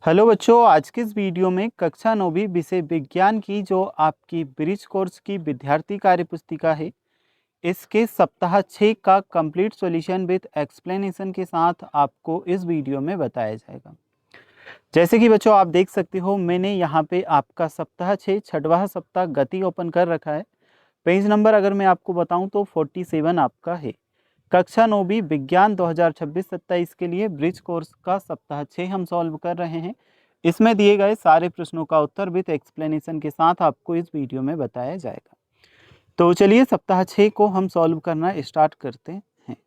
Hello बच्चों, आज के इस वीडियो में कक्षा 9वीं विषय विज्ञान की जो आपकी ब्रिज कोर्स की विद्यार्थी कार्य पुस्तिका है, इसके सप्ताह 6 का कंप्लीट सॉल्यूशन विद एक्सप्लेनेशन के साथ आपको इस वीडियो में बताया जाएगा। जैसे कि बच्चों आप देख सकते हो, मैंने यहाँ पे आपका सप्ताह 6 छठवां सप्ताह गति ओपन कर रखा है। पेज नंबर अगर मैं आपको बताऊँ तो 47 आपका है। कक्षा 9वीं विज्ञान 2026-27 के लिए ब्रिज कोर्स का सप्ताह 6 हम सॉल्व कर रहे हैं। इसमें दिए गए सारे प्रश्नों का उत्तर विद एक्सप्लेनेशन के साथ आपको इस वीडियो में बताया जाएगा। तो चलिए सप्ताह 6 को हम सॉल्व करना स्टार्ट करते हैं।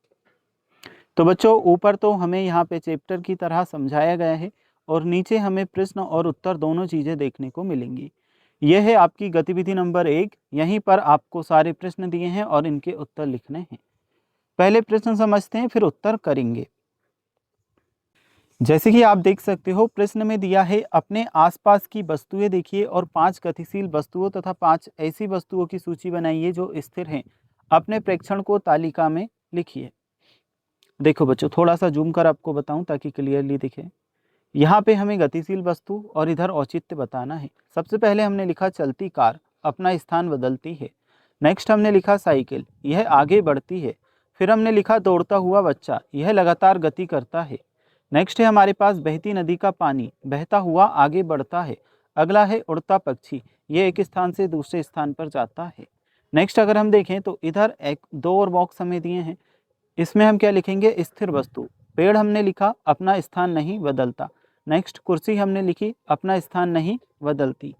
तो बच्चों ऊपर तो हमें यहाँ पे चैप्टर की तरह समझाया गया है और नीचे हमें प्रश्न और उत्तर दोनों चीज़ें देखने को मिलेंगी। यह है आपकी गतिविधि नंबर 1। यहीं पर आपको सारे प्रश्न दिए हैं और इनके उत्तर लिखने हैं। पहले प्रश्न समझते हैं, फिर उत्तर करेंगे। जैसे कि आप देख सकते हो, प्रश्न में दिया है अपने आसपास की वस्तुएं देखिए और 5 गतिशील वस्तुओं तथा 5 ऐसी वस्तुओं की सूची बनाइए जो स्थिर हैं। अपने प्रेक्षण को तालिका में लिखिए। देखो बच्चों, थोड़ा सा जूम कर आपको बताऊं ताकि क्लियरली दिखे। यहाँ पे हमें गतिशील वस्तु और इधर औचित्य बताना है। सबसे पहले हमने लिखा चलती कार, अपना स्थान बदलती है। नेक्स्ट हमने लिखा साइकिल, यह आगे बढ़ती है। फिर हमने लिखा दौड़ता हुआ बच्चा, यह लगातार गति करता है। नेक्स्ट है हमारे पास बहती नदी का पानी, बहता हुआ आगे बढ़ता है। अगला है उड़ता पक्षी, ये एक स्थान से दूसरे स्थान पर जाता है। नेक्स्ट अगर हम देखें तो इधर एक दो और बॉक्स हमें दिए हैं। इसमें हम क्या लिखेंगे? स्थिर वस्तु। पेड़ हमने लिखा अपना स्थान नहीं बदलता। नेक्स्ट कुर्सी हमने लिखी अपना स्थान नहीं बदलती।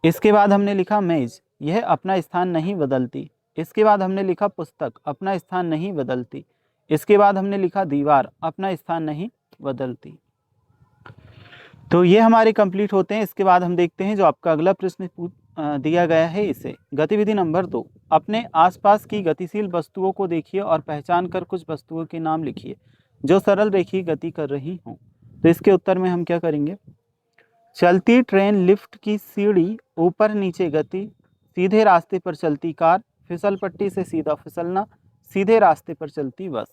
इसके बाद हमने लिखा मेज, यह अपना स्थान नहीं बदलती। इसके बाद हमने लिखा पुस्तक, अपना स्थान नहीं बदलती। इसके बाद हमने लिखा दीवार, अपना स्थान नहीं बदलती। तो ये हमारे कंप्लीट होते हैं। इसके बाद हम देखते हैं जो आपका अगला प्रश्न दिया गया है। इसे गतिविधि नंबर 2, अपने आसपास की गतिशील वस्तुओं को देखिए और पहचान कर कुछ वस्तुओं के नाम लिखिए जो सरल रेखीय गति कर रही हों। तो इसके उत्तर में हम क्या करेंगे? चलती ट्रेन, लिफ्ट की सीढ़ी, ऊपर नीचे गति, सीधे रास्ते पर चलती कार, फिसल पट्टी से सीधा फिसलना, सीधे रास्ते पर चलती बस।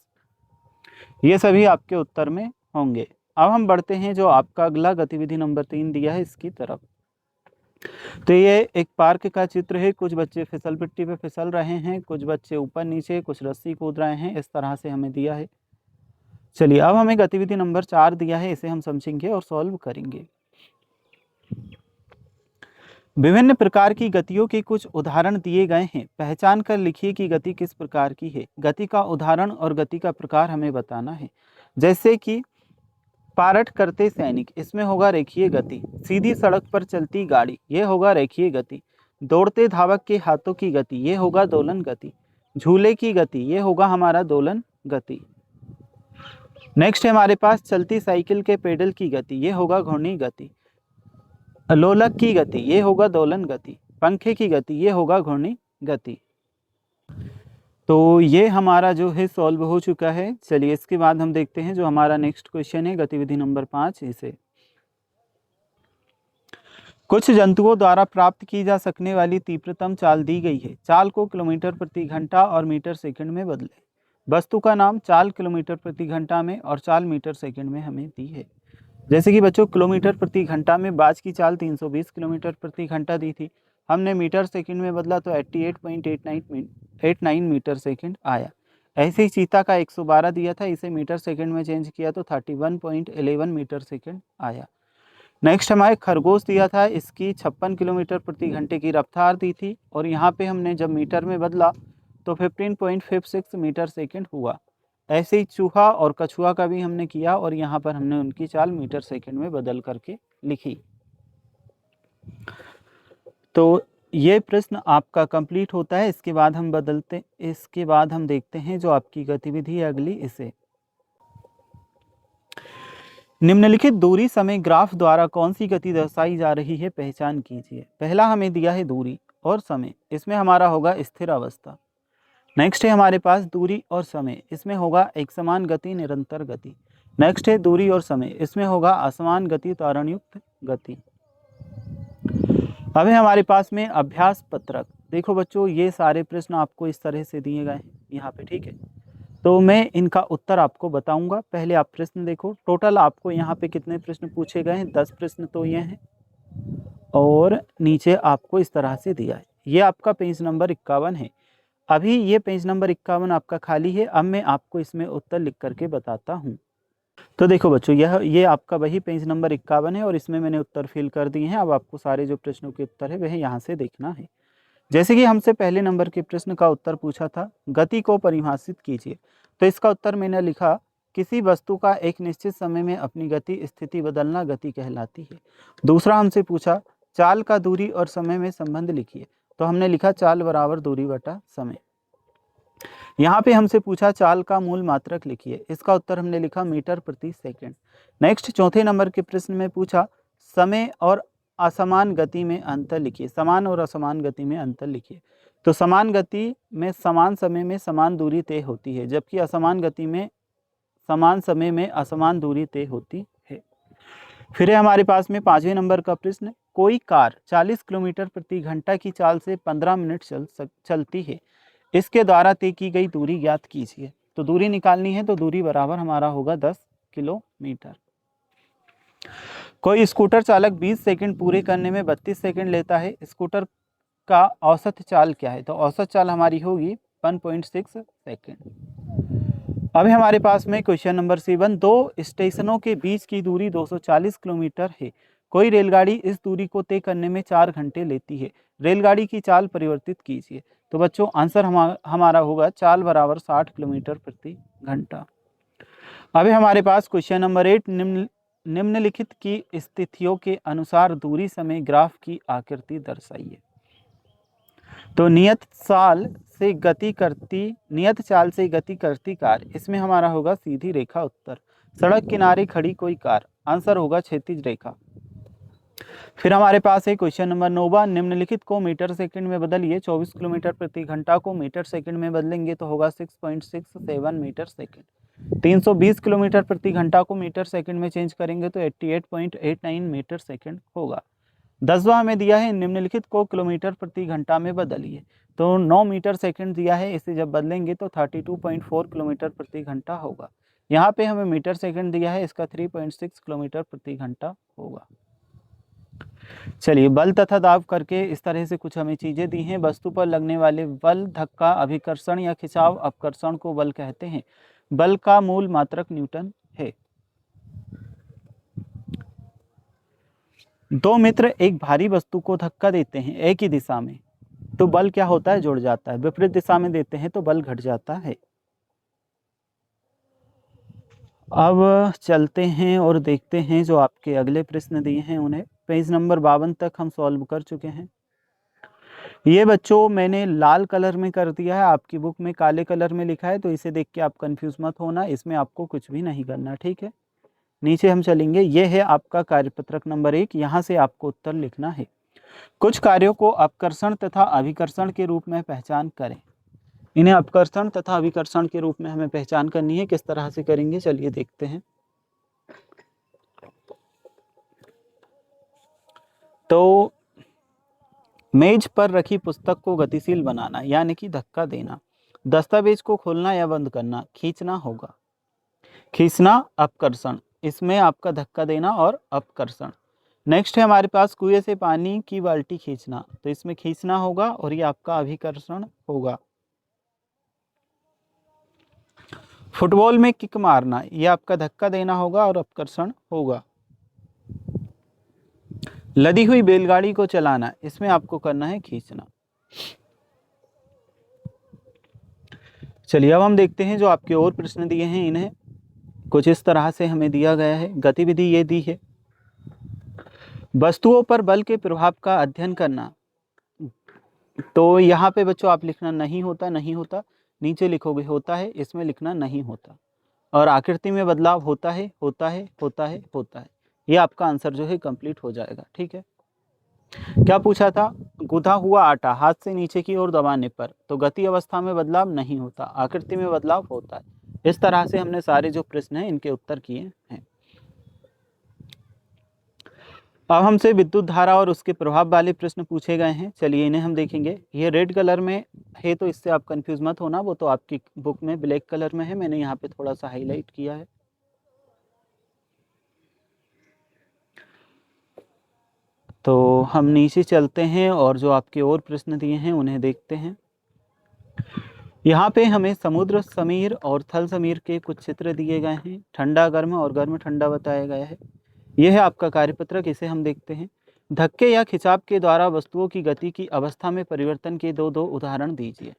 ये सभी आपके उत्तर में होंगे। अब हम बढ़ते हैं जो आपका अगला गतिविधि नंबर 3 दिया है इसकी तरफ। तो ये एक पार्क का चित्र है। कुछ बच्चे फिसल पट्टी पे फिसल रहे हैं, कुछ बच्चे ऊपर नीचे, कुछ रस्सी कूद रहे हैं। इस तरह से हमें दिया है। चलिए अब हमें गतिविधि नंबर 4 दिया है, इसे हम समझेंगे और सॉल्व करेंगे। विभिन्न प्रकार की गतियों के कुछ उदाहरण दिए गए हैं। पहचान कर लिखिए कि गति किस प्रकार की है। गति का उदाहरण और गति का प्रकार हमें बताना है। जैसे कि पारट करते सैनिक, इसमें होगा रेखीय गति। सीधी सड़क पर चलती गाड़ी, ये होगा रेखीय गति। दौड़ते धावक के हाथों की गति, ये होगा दोलन गति। झूले की गति, ये होगा हमारा दोलन गति। नेक्स्ट है हमारे पास चलती साइकिल के पेडल की गति, ये होगा घूर्णी गति। लोलक की गति, ये होगा दोलन गति। पंखे की गति, ये होगा घूर्णी गति। तो ये हमारा जो है सॉल्व हो चुका है। चलिए इसके बाद हम देखते हैं जो हमारा नेक्स्ट क्वेश्चन है, गतिविधि नंबर 5। इसे कुछ जंतुओं द्वारा प्राप्त की जा सकने वाली तीव्रतम चाल दी गई है। चाल को किलोमीटर प्रति घंटा और मीटर सेकंड में बदले। वस्तु का नाम चाल किलोमीटर प्रति घंटा में और चाल मीटर सेकंड में हमें दी है। जैसे कि बच्चों किलोमीटर प्रति घंटा में बाज की चाल 320 किलोमीटर प्रति घंटा दी थी, हमने मीटर सेकंड में बदला तो 88.89 मीटर सेकंड आया। ऐसे ही चीता का 112 दिया था, इसे मीटर सेकंड में चेंज किया तो 31.11 मीटर सेकंड आया। नेक्स्ट हमारे खरगोश दिया था, इसकी 56 किलोमीटर प्रति घंटे की रफ्तार दी थी और यहाँ पे हमने जब मीटर में बदला तो 15.56 मीटर सेकंड हुआ। ऐसे ही चूहा और कछुआ का भी हमने किया और यहाँ पर हमने उनकी चाल मीटर सेकंड में बदल करके लिखी। तो ये प्रश्न आपका कंप्लीट होता है। इसके बाद हम देखते हैं जो आपकी गतिविधि है अगली। इसे निम्नलिखित दूरी समय ग्राफ द्वारा कौन सी गति दर्शाई जा रही है, पहचान कीजिए। पहला हमें दिया है दूरी और समय, इसमें हमारा होगा स्थिर अवस्था। नेक्स्ट है हमारे पास दूरी और समय, इसमें होगा एक समान गति, निरंतर गति। नेक्स्ट है दूरी और समय, इसमें होगा असमान गति, त्वरणयुक्त गति। अब है हमारे पास में अभ्यास पत्रक। देखो बच्चों, ये सारे प्रश्न आपको इस तरह से दिए गए हैं यहाँ पे, ठीक है। तो मैं इनका उत्तर आपको बताऊंगा। पहले आप प्रश्न देखो। टोटल आपको यहाँ पे कितने प्रश्न पूछे गए हैं? 10 प्रश्न तो ये हैं और नीचे आपको इस तरह से दिया है। ये आपका पेज नंबर 51 है। अभी ये पेज नंबर 51 आपका खाली है। अब मैं आपको इसमें उत्तर लिख करके बताता हूँ। तो देखो बच्चों, ये आपका वही पेज नंबर 51 है और इसमें मैंने उत्तर फिल कर दिए हैं। अब आपको सारे जो प्रश्नों के उत्तर है वह यहाँ से देखना है। जैसे कि हमसे पहले नंबर के प्रश्न का उत्तर पूछा था, गति को परिभाषित कीजिए। तो इसका उत्तर मैंने लिखा, किसी वस्तु का एक निश्चित समय में अपनी गति स्थिति बदलना गति कहलाती है। दूसरा हमसे पूछा, चाल का दूरी और समय में संबंध लिखिए। तो हमने लिखा चाल बराबर दूरी बटा समय। यहाँ पे हमसे पूछा चाल का मूल मात्रक लिखिए। इसका उत्तर हमने लिखा मीटर प्रति सेकंड। नेक्स्ट चौथे नंबर के प्रश्न में पूछा, समय और असमान गति में अंतर लिखिए। समान और असमान गति में अंतर लिखिए। तो समान गति में समान समय में समान दूरी तय होती है, जबकि असमान गति में समान समय में असमान दूरी तय होती है। फिर है हमारे पास में पांचवें नंबर का प्रश्न, कोई कार 40 किलोमीटर प्रति घंटा की चाल से 15 मिनट चलती है। इसके द्वारा तय की गई दूरी ज्ञात कीजिए। तो दूरी निकालनी है, तो दूरी बराबर हमारा होगा 10 किलोमीटर। कोई स्कूटर चालक 20 सेकंड पूरे करने में 32 सेकंड लेता है। स्कूटर का औसत चाल क्या है? तो औसत चाल हमारी होगी 1.6 सेकंड। अभी हमारे पास में क्वेश्चन नंबर 7, दो स्टेशनों के बीच की दूरी 240 किलोमीटर है। कोई रेलगाड़ी इस दूरी को तय करने में 4 घंटे लेती है। रेलगाड़ी की चाल परिवर्तित कीजिए। तो बच्चों आंसर हमारा होगा चाल बराबर 60 किलोमीटर प्रति घंटा। अभी हमारे पास क्वेश्चन नंबर 8, निम्नलिखित की स्थितियों के अनुसार दूरी समय ग्राफ की आकृति दर्शाइए। तो नियत चाल से गति करती कार, इसमें हमारा होगा सीधी रेखा उत्तर। सड़क किनारे खड़ी कोई कार, आंसर होगा क्षैतिज रेखा। फिर हमारे पास है क्वेश्चन नंबर 9, निम्नलिखित को मीटर सेकंड में बदलिए। 24 किलोमीटर प्रति घंटा को मीटर सेकंड में बदलेंगे तो होगा 6.67 मीटर सेकंड। 320 किलोमीटर प्रति घंटा को मीटर सेकंड में चेंज करेंगे तो 88.89 मीटर सेकंड होगा। 10वां हमें दिया है, निम्नलिखित को किलोमीटर प्रति घंटा में बदलिए। तो 9 मीटर सेकंड दिया है, इसे जब बदलेंगे तो 32.4 किलोमीटर प्रति घंटा होगा। यहाँ पे हमें मीटर सेकंड दिया है, इसका 3.6 किलोमीटर प्रति घंटा होगा। चलिए, बल तथा दाब करके इस तरह से कुछ हमें चीजें दी हैं। वस्तु पर लगने वाले बल, धक्का, अभिकर्षण या खिंचाव अपकर्षण को बल कहते हैं। बल का मूल मात्रक न्यूटन है। दो मित्र एक भारी वस्तु को धक्का देते हैं एक ही दिशा में, तो बल क्या होता है? जुड़ जाता है। विपरीत दिशा में देते हैं तो बल घट जाता है। अब चलते हैं और देखते हैं जो आपके अगले प्रश्न दिए हैं उन्हें। पेज नंबर 52 तक हम सॉल्व कर चुके हैं। ये बच्चों मैंने लाल कलर में कर दिया है, आपकी बुक में काले कलर में लिखा है, तो इसे देख के आप कंफ्यूज मत होना। इसमें आपको कुछ भी नहीं करना, ठीक है। नीचे हम चलेंगे। ये है आपका कार्यपत्रक नंबर 1। यहाँ से आपको उत्तर लिखना है। कुछ कार्यों को अपकर्षण तथा अभिकर्षण के रूप में पहचान करें। इन्हें अपकर्षण तथा अभिकर्षण के रूप में हमें पहचान करनी है। किस तरह से करेंगे, चलिए देखते हैं। तो मेज पर रखी पुस्तक को गतिशील बनाना यानी कि धक्का देना। दस्तावेज को खोलना या बंद करना, खींचना होगा। खींचना अपकर्षण, इसमें आपका धक्का देना और अपकर्षण। नेक्स्ट है हमारे पास कुएं से पानी की बाल्टी खींचना, तो इसमें खींचना होगा और ये आपका अभिकर्षण होगा। फुटबॉल में किक मारना, ये आपका धक्का देना होगा और अपकर्षण होगा। लदी हुई बैलगाड़ी को चलाना, इसमें आपको करना है खींचना। चलिए अब हम देखते हैं जो आपके और प्रश्न दिए हैं। इन्हें कुछ इस तरह से हमें दिया गया है। गतिविधि ये दी है, वस्तुओं पर बल के प्रभाव का अध्ययन करना। तो यहाँ पे बच्चों आप लिखना नहीं होता, नहीं होता, नीचे लिखोगे होता है, इसमें लिखना नहीं होता। और आकृति में बदलाव होता है, होता है, होता है, होता है। ये आपका आंसर जो है कंप्लीट हो जाएगा, ठीक है। क्या पूछा था? गूंथा हुआ आटा हाथ से नीचे की ओर दबाने पर तो गति अवस्था में बदलाव नहीं होता, आकृति में बदलाव होता है। इस तरह से हमने सारे जो प्रश्न हैं इनके उत्तर किए हैं। अब हमसे विद्युत धारा और उसके प्रभाव वाले प्रश्न पूछे गए हैं। चलिए इन्हें हम देखेंगे। ये रेड कलर में है तो इससे आप कंफ्यूज मत होना, वो तो आपकी बुक में ब्लैक कलर में है, मैंने यहाँ पे थोड़ा सा हाईलाइट किया है। तो हम नीचे चलते हैं और जो आपके और प्रश्न दिए हैं उन्हें देखते हैं। यहाँ पे हमें समुद्र समीर और थल समीर के कुछ चित्र दिए गए हैं। ठंडा गर्म और गर्म ठंडा बताया गया है। यह है आपका कार्यपत्रक, इसे हम देखते हैं। धक्के या खिंचाव के द्वारा वस्तुओं की गति की अवस्था में परिवर्तन के दो उदाहरण दीजिए।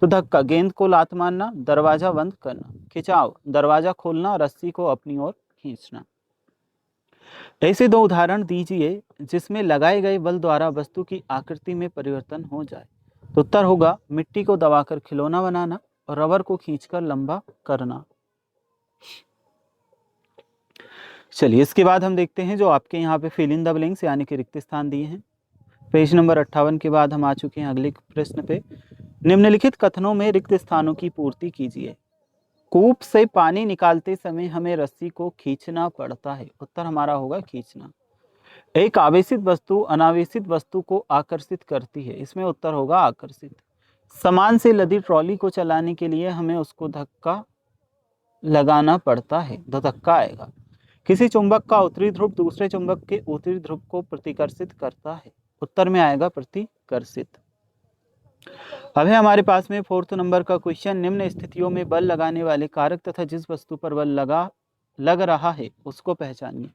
तो धक्का, गेंद को लात मारना, दरवाजा बंद करना। खिंचाव, दरवाजा खोलना, रस्सी को अपनी ओर खींचना। ऐसे दो उदाहरण दीजिए जिसमें लगाए गए बल द्वारा वस्तु की आकृति में परिवर्तन हो जाए। तो उत्तर होगा मिट्टी को दबाकर खिलौना बनाना और रबर को खींचकर लंबा करना। चलिए इसके बाद हम देखते हैं जो आपके यहाँ पे फिल इन द ब्लैंक्स यानी कि रिक्त स्थान दिए हैं। पेज नंबर 58 के बाद हम आ चुके हैं अगले प्रश्न पे। निम्नलिखित कथनों में रिक्त स्थानों की पूर्ति कीजिए। कूप से पानी निकालते समय हमें रस्सी को खींचना पड़ता है। उत्तर हमारा होगा खींचना। एक आवेशित वस्तु अनावेशित वस्तु को आकर्षित करती है। इसमें उत्तर होगा आकर्षित। सामान से लदी ट्रॉली को चलाने के लिए हमें उसको धक्का लगाना पड़ता है, तो धक्का आएगा। किसी चुंबक का उत्तरी ध्रुव दूसरे चुंबक के उत्तरी ध्रुव को प्रतिकर्षित करता है। उत्तर में आएगा प्रतिकर्षित। अब है हमारे पास में 4th नंबर का क्वेश्चन। निम्न स्थितियों में बल लगाने वाले कारक तथा जिस वस्तु पर बल लग रहा है उसको पहचानिए।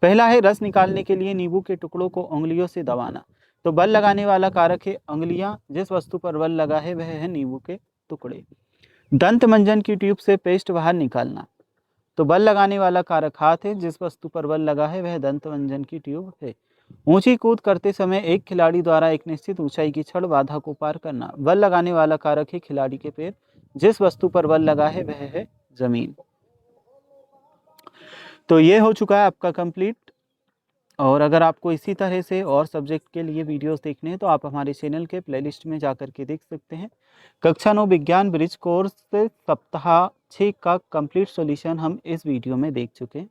पहला है रस निकालने के लिए नींबू के टुकड़ों को उंगलियों से दबाना। तो बल लगाने वाला कारक है उंगलियां, जिस वस्तु पर बल लगा है वह है नींबू के टुकड़े। दंत मंजन की ट्यूब से पेस्ट बाहर निकालना। तो बल लगाने वाला कारक हाथ है, जिस वस्तु पर बल लगा है वह दंत मंजन की ट्यूब है। ऊंची कूद करते समय एक खिलाड़ी द्वारा एक निश्चित ऊंचाई की छड़ बाधा को पार करना। बल लगाने वाला कारक है खिलाड़ी के पैर, जिस वस्तु पर बल लगा है वह है जमीन। तो ये हो चुका है आपका कंप्लीट। और अगर आपको इसी तरह से और सब्जेक्ट के लिए वीडियोस देखने हैं तो आप हमारे चैनल के प्लेलिस्ट में जाकर के देख सकते हैं। कक्षा 9 विज्ञान ब्रिज कोर्स से सप्ताह 6 का कंप्लीट सॉल्यूशन हम इस वीडियो में देख चुके हैं।